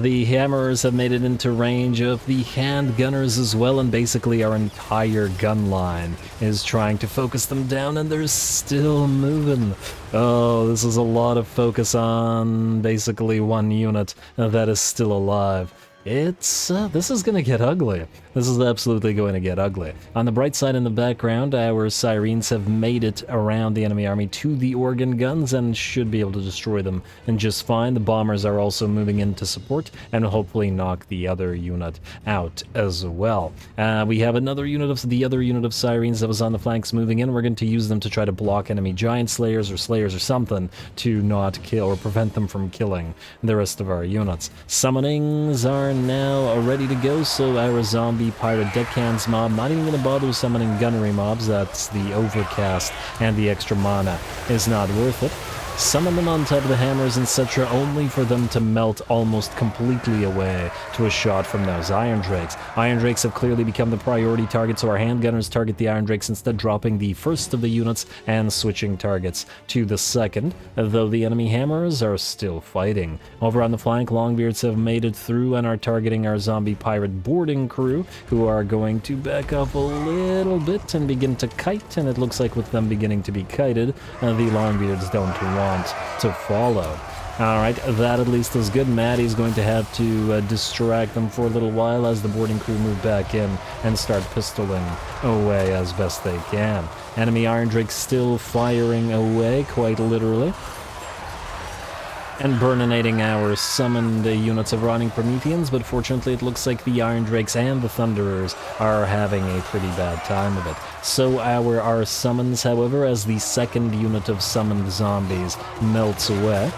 The hammers have made it into range of the handgunners as well, and basically our entire gun line is trying to focus them down, and they're still moving. Oh, this is a lot of focus on basically one unit that is still alive. This is gonna get ugly. This is absolutely going to get ugly. On the bright side in the background, our sirens have made it around the enemy army to the organ guns and should be able to destroy them and just fine. The bombers are also moving in to support and hopefully knock the other unit out as well. We have another unit of the other unit of sirens that was on the flanks moving in. We're going to use them to try to block enemy giant slayers or something to not kill or prevent them from killing the rest of our units. Summonings are now ready to go, so our zombie pirate deckhands mob not even going to bother summoning gunnery mobs. That's the overcast and the extra mana is not worth it. Summon them on top of the hammers, etc., only for them to melt almost completely away to a shot from those Iron Drakes. Iron Drakes have clearly become the priority target, so our handgunners target the Iron Drakes instead, dropping the first of the units and switching targets to the second, though the enemy hammers are still fighting. Over on the flank, Longbeards have made it through and are targeting our zombie pirate boarding crew, who are going to back up a little bit and begin to kite, and it looks like with them beginning to be kited, the Longbeards don't want to follow. Alright, that at least is good. Maddie's going to have to distract them for a little while as the boarding crew move back in and start pistoling away as best they can. Enemy Iron Drake still firing away, quite literally, and burninating our summoned units of Rotting Prometheans, but fortunately it looks like the Iron Drakes and the Thunderers are having a pretty bad time of it. So our summons, however, as the second unit of summoned zombies melts away,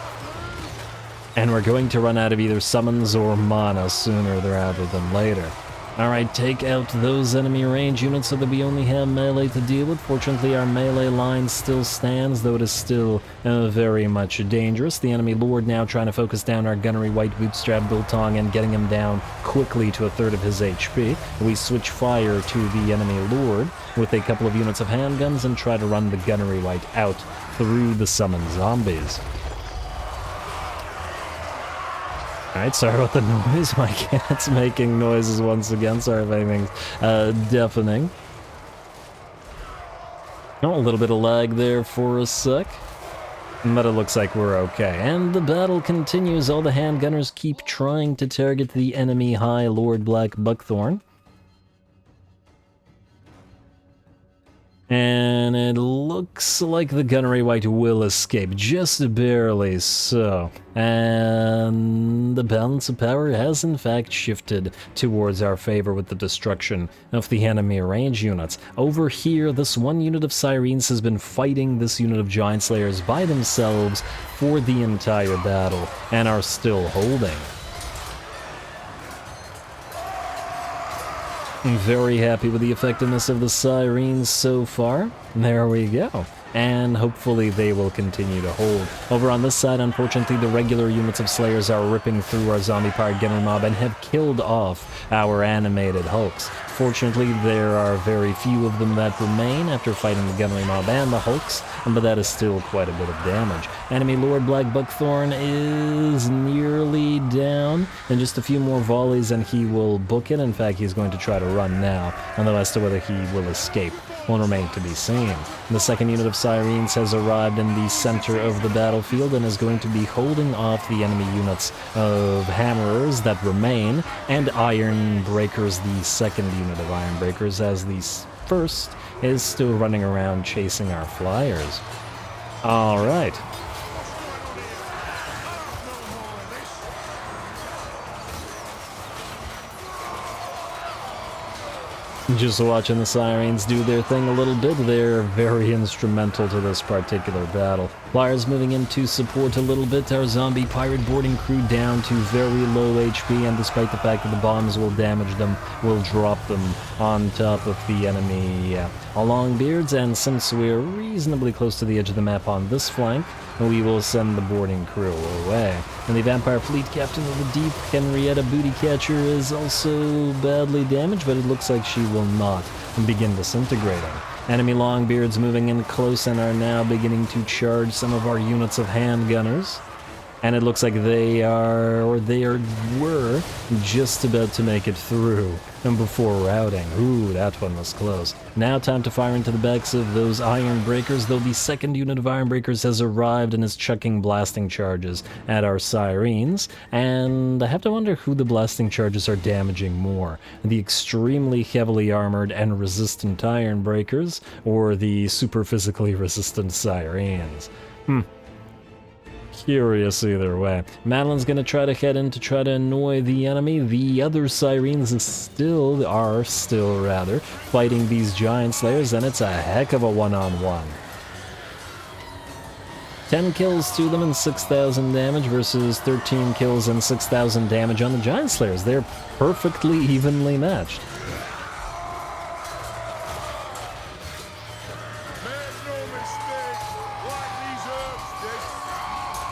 and we're going to run out of either summons or mana sooner rather than later. Alright, take out those enemy range units so that we only have melee to deal with. Fortunately, our melee line still stands, though it is still very much dangerous. The enemy lord now trying to focus down our gunnery white bootstrap biltong and getting him down quickly to a third of his HP. We switch fire to the enemy lord with a couple of units of handguns and try to run the gunnery white out through the summoned zombies. Alright, sorry about the noise. My cat's making noises once again. Sorry if anything's deafening. Oh, a little bit of lag there for a sec. But it looks like we're okay. And the battle continues. All the handgunners keep trying to target the enemy High Lord Black Buckthorn. And it looks like the gunnery white will escape, just barely so. And the balance of power has in fact shifted towards our favor with the destruction of the enemy range units. Over here, this one unit of Sirens has been fighting this unit of Giant Slayers by themselves for the entire battle, and are still holding. I'm very happy with the effectiveness of the Sirens so far. There we go. And hopefully they will continue to hold. Over on this side, unfortunately, the regular units of Slayers are ripping through our zombie pirate gunner mob and have killed off our animated hulks. Fortunately, there are very few of them that remain after fighting the gunnery mob and the hulks, but that is still quite a bit of damage. Enemy Lord Black Buckthorn is nearly down, and just a few more volleys and he will book it. In fact, he's going to try to run now, and as to whether he will escape will remain to be seen. The second unit of Sirens has arrived in the center of the battlefield and is going to be holding off the enemy units of Hammerers that remain, and Iron Breakers, the second unit of Iron Breakers, as the first is still running around chasing our flyers. Alright. Just watching the Sirens do their thing a little bit, they're very instrumental to this particular battle. Flyers moving in to support a little bit, our zombie pirate boarding crew down to very low HP, and despite the fact that the bombs will damage them, will drop them on top of the enemy Longbeards, and since we're reasonably close to the edge of the map on this flank, we will send the boarding crew away. And the Vampire Fleet Captain of the Deep, Henrietta Bootycatcher, is also badly damaged, but it looks like she will not begin disintegrating. Enemy Longbeards moving in close and are now beginning to charge some of our units of handgunners. And it looks like were just about to make it through and before routing. Ooh, that one was close. Now time to fire into the backs of those Iron Breakers, though the second unit of Iron Breakers has arrived and is chucking blasting charges at our Sirens. And I have to wonder who the blasting charges are damaging more. The extremely heavily armored and resistant Iron Breakers, or the super physically resistant Sirens? Curious either way. Manann's gonna try to head in to try to annoy the enemy. The other Sirens are still fighting these Giant Slayers, and it's a heck of a one-on-one. 10 kills to them and 6,000 damage versus 13 kills and 6,000 damage on the Giant Slayers. They're perfectly evenly matched.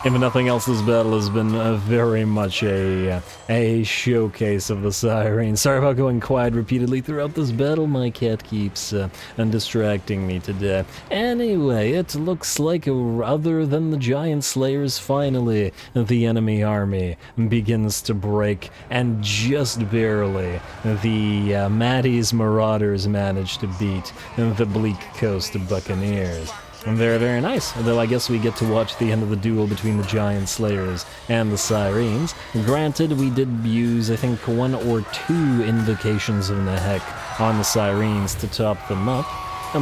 If nothing else, this battle has been very much a showcase of the Sirens. Sorry about going quiet repeatedly throughout this battle. My cat keeps distracting me today. Anyway, it looks like, other than the Giant Slayers, finally, the enemy army begins to break, and just barely, the Maddie's Marauders manage to beat the Bleak Coast Buccaneers. Very, very nice, though I guess we get to watch the end of the duel between the Giant Slayers and the Sirens. Granted, we did use, I think, 1 or 2 invocations of Nehek on the Sirens to top them up,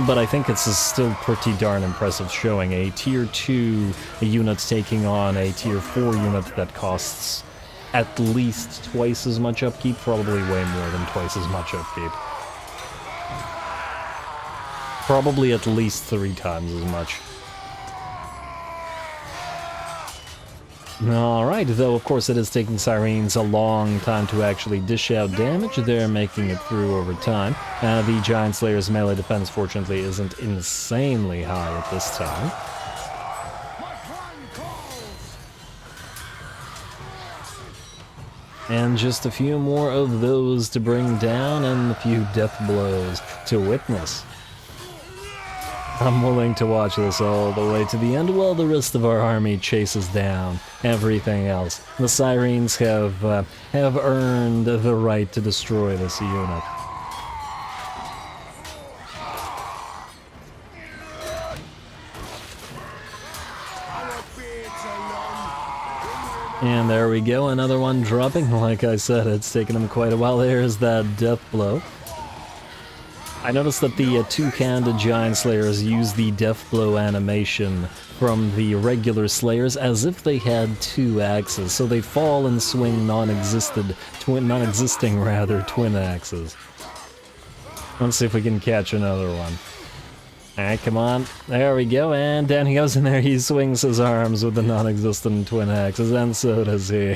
but I think it's still pretty darn impressive showing a tier 2 unit taking on a tier 4 unit that costs at least twice as much upkeep, probably way more than twice as much upkeep. Probably at least 3 times as much. Alright, though of course it is taking Sirens a long time to actually dish out damage. They're making it through over time. The Giant Slayer's melee defense, fortunately, isn't insanely high at this time. And just a few more of those to bring down, and a few death blows to witness. I'm willing to watch this all the way to the end while the rest of our army chases down everything else. The Sirens have earned the right to destroy this unit. And there we go, another one dropping. Like I said, it's taken them quite a while. There's that death blow. I noticed that the two-handed Giant Slayers use the death blow animation from the regular Slayers as if they had 2 axes, so they fall and swing non-existing twin axes. Let's see if we can catch another one. Alright, come on. There we go, and down he goes in there. He swings his arms with the non-existent twin axes, and so does he.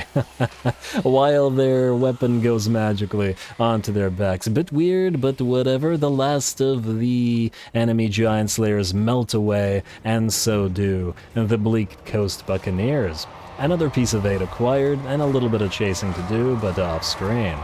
While their weapon goes magically onto their backs. A bit weird, but whatever. The last of the enemy Giant Slayers melt away, and so do the Bleak Coast Buccaneers. Another piece of 8 acquired, and a little bit of chasing to do, but off-screen.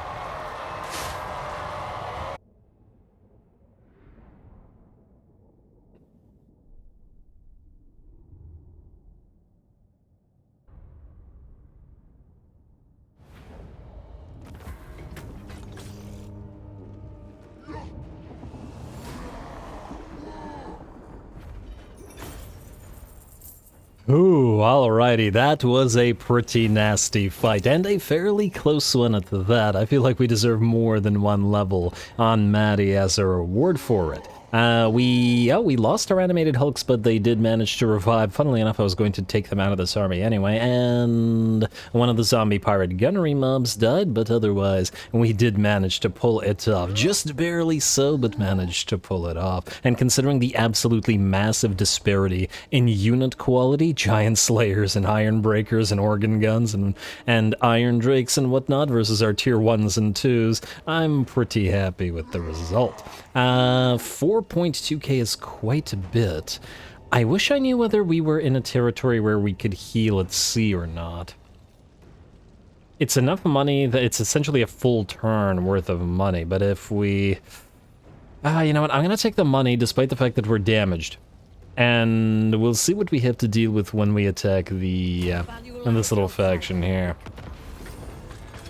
Ooh, alrighty, that was a pretty nasty fight, and a fairly close one at that. I feel like we deserve more than 1 level on Maddie as a reward for it. We lost our animated hulks, but they did manage to revive. Funnily enough, I was going to take them out of this army anyway, and one of the zombie pirate gunnery mobs died, but otherwise, we did manage to pull it off. Just barely so, but managed to pull it off. And considering the absolutely massive disparity in unit quality, Giant Slayers and Iron Breakers and Organ Guns and Iron Drakes and whatnot versus our tier 1s and 2s, I'm pretty happy with the result. 4 4.2k is quite a bit. I wish I knew whether we were in a territory where we could heal at sea or not. It's enough money that it's essentially a full turn worth of money, but if we... you know what, I'm gonna take the money despite the fact that we're damaged. And we'll see what we have to deal with when we attack the, this little faction here.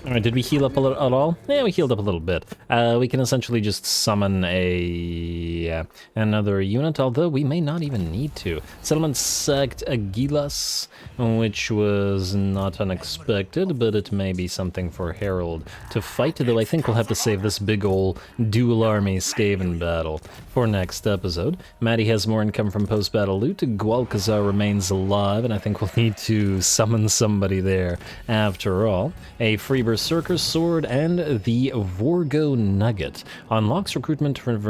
Alright, did we heal up a little at all? Yeah, we healed up a little bit. We can essentially just summon a another unit, although we may not even need to. Settlement sacked Agilas, which was not unexpected, but it may be something for Harold to fight, though I think we'll have to save this big ol' dual army Skaven battle for next episode. Maddie has more income from post-battle loot, Gwalkazar remains alive, and I think we'll need to summon somebody there after all. A free Berserker Sword and the Vorgo Nugget unlocks Regiment of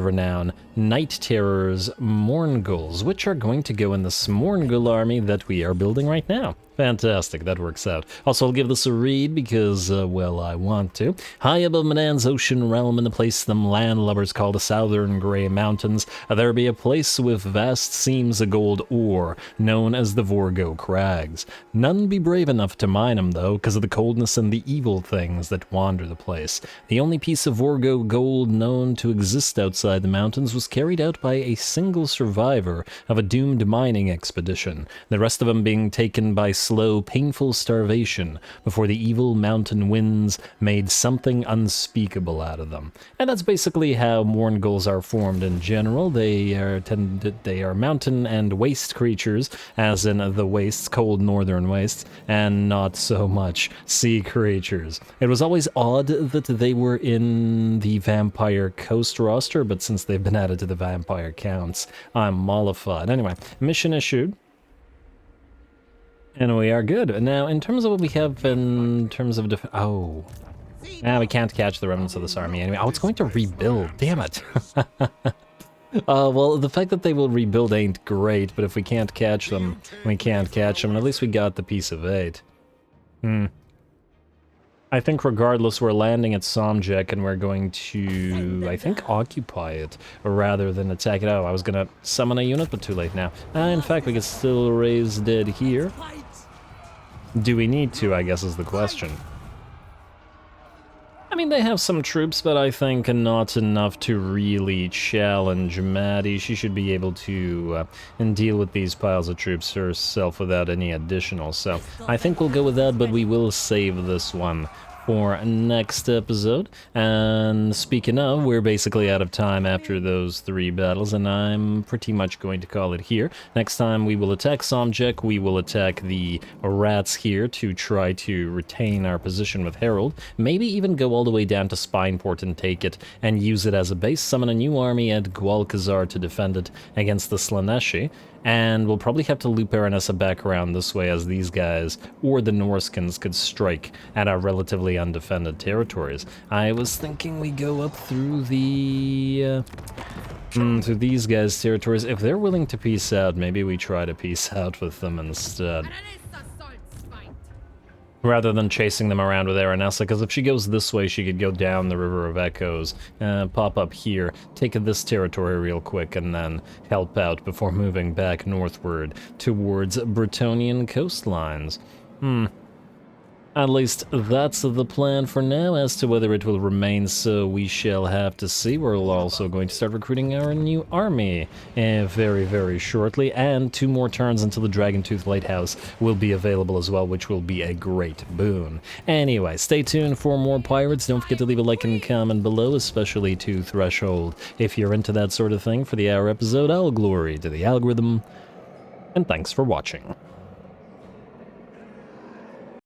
Renown, Night Terrors, Morngulls, which are going to go in the Morngul army that we are building right now. Fantastic, that works out. Also, I'll give this a read because, well, I want to. High above Manann's ocean realm in a place them landlubbers call the Southern Grey Mountains, there be a place with vast seams of gold ore, known as the Vorgo Crags. None be brave enough to mine 'em, though, because of the coldness and the evil things that wander the place. The only piece of Vorgo gold known to exist outside the mountains was carried out by a single survivor of a doomed mining expedition, the rest of them being taken by slow, painful starvation before the evil mountain winds made something unspeakable out of them. And that's basically how Morngulls are formed in general. They are mountain and waste creatures, as in the wastes, cold northern wastes, and not so much sea creatures. It was always odd that they were in the Vampire Coast roster, but since they've been added to the Vampire Counts, I'm mollified. Anyway, mission issued. And we are good. Now, in terms of what we have in terms of we can't catch the remnants of this army anyway. Oh, it's going to rebuild. Damn it. Well, the fact that they will rebuild ain't great, but if we can't catch them, we can't catch them, and at least we got the piece of 8. I think regardless, we're landing at Somjek, and we're going to, I think, occupy it rather than attack it. Oh, I was gonna summon a unit, but too late now. In fact, we could still raise dead here. Do we need to, I guess, is the question. I mean, they have some troops, but I think not enough to really challenge Maddie. She should be able to deal with these piles of troops herself without any additional. So I think we'll go with that, but we will save this one for next episode. And speaking of, we're basically out of time after those 3 battles, and I'm pretty much going to call it here. Next time we will attack Somjek, we will attack the rats here to try to retain our position with Harold, maybe even go all the way down to Spineport and take it, and use it as a base, summon a new army at Gwalkazar to defend it against the Slaneshi. And we'll probably have to loop Aranessa back around this way, as these guys, or the Norskins, could strike at our relatively undefended territories. I was thinking we go up through the... through these guys' territories. If they're willing to peace out, maybe we try to peace out with them instead, Aranessa Saltspite. rather than chasing them around with Aranessa, because if she goes this way, she could go down the River of Echoes, pop up here, take this territory real quick, and then help out before moving back northward towards Bretonnian coastlines. At least that's the plan for now. As to whether it will remain so, we shall have to see. We're also going to start recruiting our new army very, very shortly, and 2 more turns until the Dragontooth Lighthouse will be available as well, which will be a great boon. Anyway, stay tuned for more pirates. Don't forget to leave a like and comment below, especially to Threshold. If you're into that sort of thing, for the hour episode, all glory to the algorithm, and thanks for watching.